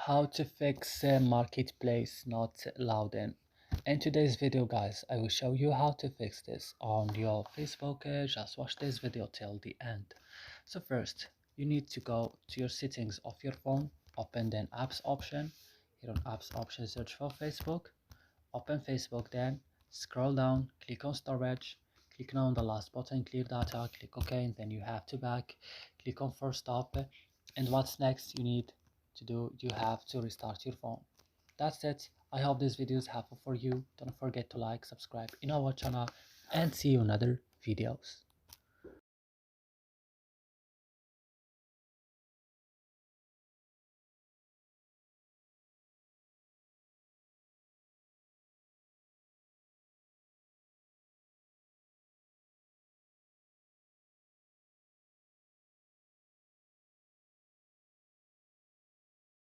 How to fix marketplace not loud in today's video, guys, I will show you how to fix this on your Facebook. Just watch this video till the end. So first you need to go to your settings of your phone, open then apps option. Here on apps option, search for Facebook, open Facebook, then scroll down, click on storage, click now on the last button, clear data, click OK, and then you have to back, click on force stop. And what's next you need to do, you have to restart your phone. That's it. I hope this video is helpful for you. Don't forget to like, subscribe in our channel, and see you in other videos.